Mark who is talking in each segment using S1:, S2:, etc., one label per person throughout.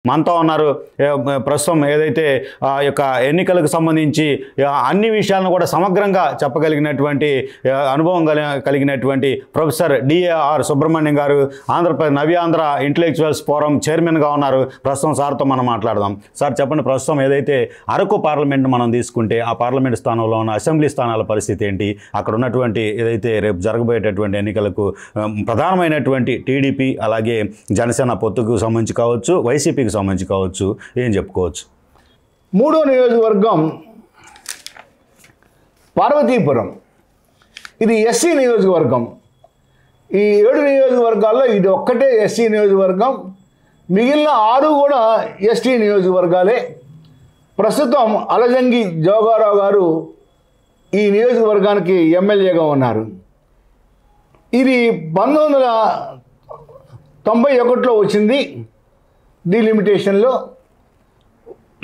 S1: మనతో ఉన్నారు. ప్రస్తుతం ఏదైతే యొక్క ఎన్నికలకు సంబంధించి అన్ని విషయాలను కూడా సమగ్రంగా చెప్పగలిగినటువంటి అనుభవం కలిగినటువంటి ప్రొఫెసర్ డిఆర్ సుబ్రహ్మణ్యం గారు ఆంధ్రప్రదేశ్ నవ్యాంధ్ర ఇంటలెక్చువల్స్ ఫోరం చైర్మన్గా ఉన్నారు. ప్రస్తుతం సార్తో మనం మాట్లాడదాం. సార్ చెప్పండి, ప్రస్తుతం ఏదైతే అరకు పార్లమెంట్ మనం తీసుకుంటే ఆ పార్లమెంట్ స్థానంలో ఉన్న అసెంబ్లీ స్థానాల పరిస్థితి ఏంటి, అక్కడ ఉన్నటువంటి ఏదైతే రేపు జరగబోయేటటువంటి ఎన్నికలకు ప్రధానమైనటువంటి టీడీపీ అలాగే జనసేన పొత్తుకు సంబంధించి కావచ్చు, వైసీపీకి సంబంధించి కావచ్చు, ఏం చెప్పుకోవచ్చు?
S2: మూడో నియోజకవర్గం పార్వతీపురం. ఇది ఎస్సీ నియోజకవర్గం. ఈ 7 నియోజకవర్గాల్లో ఇది ఒక్కటే ఎస్సీ నియోజకవర్గం. మిగిలిన 6 కూడా ఎస్టీ నియోజకవర్గాలే. ప్రస్తుతం అలజంగి జోగారావు గారు ఈ నియోజకవర్గానికి ఎమ్మెల్యేగా ఉన్నారు. ఇది 1991లో వచ్చింది. డీలిమిటేషన్లో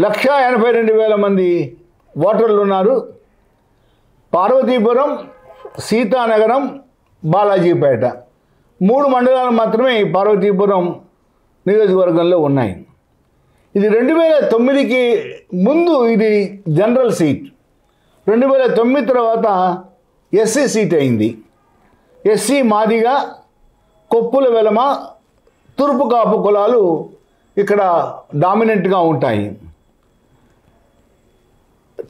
S2: 1,82,000 మంది ఓటర్లు ఉన్నారు. పార్వతీపురం, సీతానగరం, బాలాజీపేట 3 మండలాలు మాత్రమే ఈ పార్వతీపురం నియోజకవర్గంలో ఉన్నాయి. ఇది 2009కి ముందు ఇది జనరల్ సీట్. 2009 తర్వాత ఎస్సీ సీట్ అయింది. ఎస్సీ మాదిగ, కొప్పుల వెలమ, తూర్పు కాపు కులాలు ఇక్కడ డామినెంట్గా ఉంటాయి.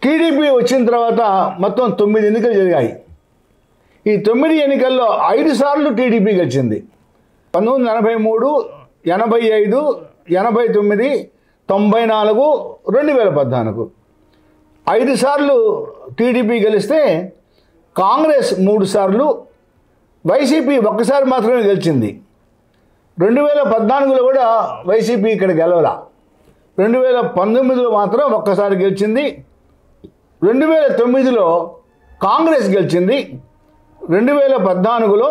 S2: టీడీపీ వచ్చిన తర్వాత మొత్తం 9 ఎన్నికలు జరిగాయి. ఈ 9 ఎన్నికల్లో 5 సార్లు టీడీపీ గెలిచింది. 1983, 85, 89, 94, 2014. 5 సార్లు టీడీపీ గెలిస్తే కాంగ్రెస్ 3 సార్లు, వైసీపీ 1 సారి మాత్రమే గెలిచింది. 2014లో కూడా వైసీపీ ఇక్కడ గెలవల. 2019లో మాత్రం 1 సారి గెలిచింది. 2009లో కాంగ్రెస్ గెలిచింది. 2014లో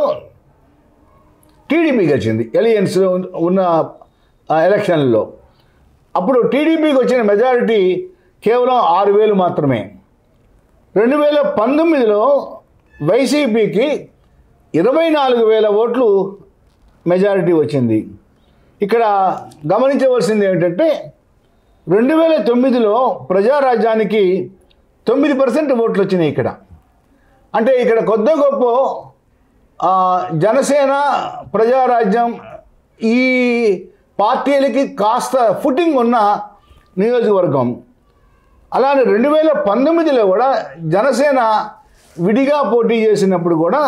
S2: టీడీపీ గెలిచింది ఎలియన్స్లో ఉన్న ఎలక్షన్లో. అప్పుడు టీడీపీకి వచ్చిన మెజారిటీ కేవలం 6,000 మాత్రమే. 2019లో వైసీపీకి 24,000 ఓట్లు మెజారిటీ వచ్చింది. ఇక్కడ గమనించవలసింది ఏమిటంటే 2009లో ప్రజారాజ్యానికి 9% ఓట్లు వచ్చినాయి ఇక్కడ. అంటే ఇక్కడ కొద్ది గొప్ప జనసేన, ప్రజారాజ్యం ఈ పార్టీలకి కాస్త ఫుటింగ్ ఉన్న నియోజకవర్గం. అలానే 2019లో కూడా జనసేన విడిగా పోటీ చేసినప్పుడు కూడా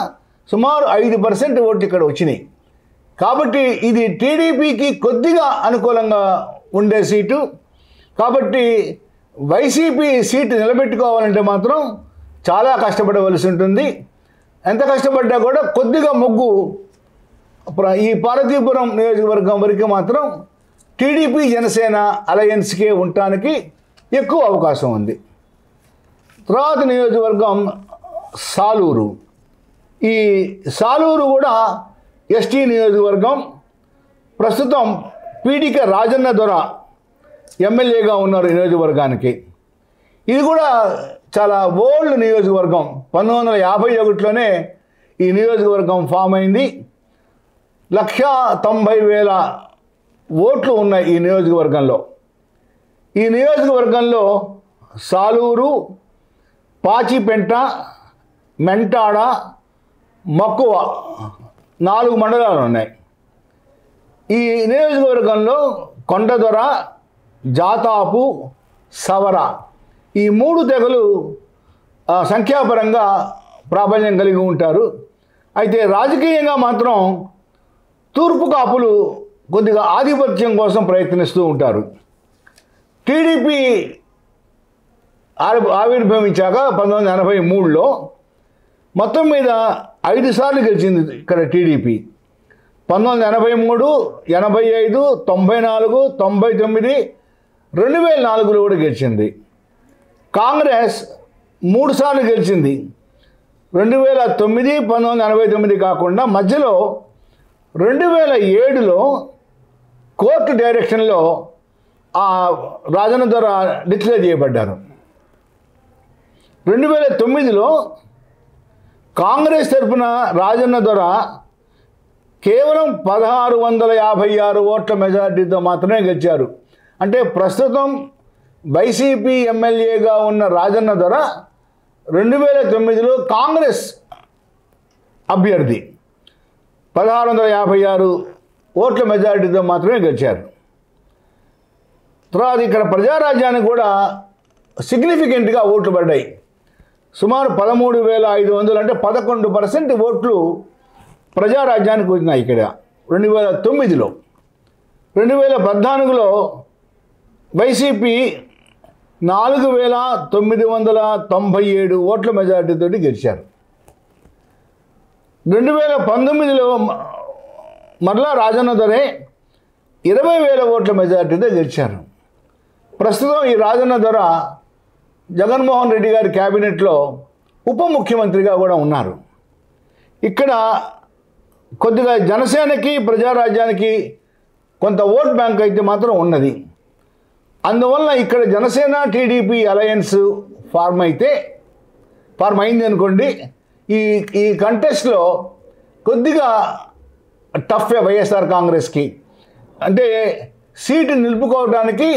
S2: సుమారు 5% ఓట్లు ఇక్కడ వచ్చినాయి. కాబట్టి ఇది టీడీపీకి కొద్దిగా అనుకూలంగా ఉండే సీటు. కాబట్టి వైసీపీ సీటు నిలబెట్టుకోవాలంటే మాత్రం చాలా కష్టపడవలసి ఉంటుంది. ఎంత కష్టపడ్డా కూడా కొద్దిగా మొగ్గు ఈ పార్వతీపురం నియోజకవర్గం వరకు మాత్రం టీడీపీ జనసేన అలయన్స్కే ఉండటానికి ఎక్కువ అవకాశం ఉంది. తర్వాత నియోజకవర్గం సాలూరు. ఈ సాలూరు కూడా ఎస్టీ నియోజకవర్గం. ప్రస్తుతం పీడిక రాజన్న దొర ఎమ్మెల్యేగా ఉన్నారు ఈ నియోజకవర్గానికి. ఇది కూడా చాలా ఓల్డ్ నియోజకవర్గం. 1951లోనే ఈ నియోజకవర్గం ఫామ్ అయింది. 1,90,000 ఓట్లు ఉన్నాయి ఈ నియోజకవర్గంలో. ఈ నియోజకవర్గంలో సాలూరు, పాచిపెంట, మెంటాడ, మక్కువ 4 మండలాలు ఉన్నాయి. ఈ నియోజకవర్గంలో కొండదొర, జాతాపు, సవర ఈ 3 తెగలు సంఖ్యాపరంగా ప్రాబల్యం కలిగి ఉంటారు. అయితే రాజకీయంగా మాత్రం తూర్పు కాపులు కొద్దిగా ఆధిపత్యం కోసం ప్రయత్నిస్తూ ఉంటారు. టీడీపీ ఆవిర్భవించాక 1983లో మొత్తం మీద 5 సార్లు గెలిచింది ఇక్కడ టీడీపీ. 1983, 85, 94, 99, 2004లో కూడా గెలిచింది. కాంగ్రెస్ 3 సార్లు గెలిచింది. 2009, 1989 కాకుండా మధ్యలో 2007లో కోర్టు డైరెక్షన్లో రాజన్న దొర డిక్లేర్ చేయబడ్డారు. 2009లో కాంగ్రెస్ తరఫున రాజన్న దొర కేవలం 1,656 ఓట్ల మెజారిటీతో మాత్రమే గెలిచారు. అంటే ప్రస్తుతం వైసీపీ ఎమ్మెల్యేగా ఉన్న రాజన్న దొర 2009లో కాంగ్రెస్ అభ్యర్థి 1656 ఓట్ల మెజారిటీతో మాత్రమే గెలిచారు. తర్వాత ఇక్కడ ప్రజారాజ్యానికి కూడా సిగ్నిఫికెంట్గా ఓట్లు పడ్డాయి. సుమారు 13,500 అంటే 11% ఓట్లు ప్రజారాజ్యానికి వచ్చినాయి ఇక్కడ 2009లో. 2014లో వైసీపీ 4,997 ఓట్ల మెజారిటీతో గెలిచారు. 2019లో మరలా రాజన్న దొరే 20,000 ఓట్ల మెజారిటీతో గెలిచారు. ప్రస్తుతం ఈ రాజన్న దొర జగన్మోహన్ రెడ్డి గారి క్యాబినెట్లో ఉప ముఖ్యమంత్రిగా కూడా ఉన్నారు. ఇక్కడ కొద్దిగా జనసేనకి ప్రజారాజ్యానికి కొంత ఓట్ బ్యాంక్ అయితే మాత్రం ఉన్నది. అందువల్ల ఇక్కడ జనసేన టీడీపీ అలయన్స్ ఫార్మ్ అయింది అనుకోండి. ఈ కంటెస్ట్లో కొద్దిగా టఫ్ వైఎస్ఆర్ కాంగ్రెస్కి, అంటే సీటు నిలుపుకోవడానికి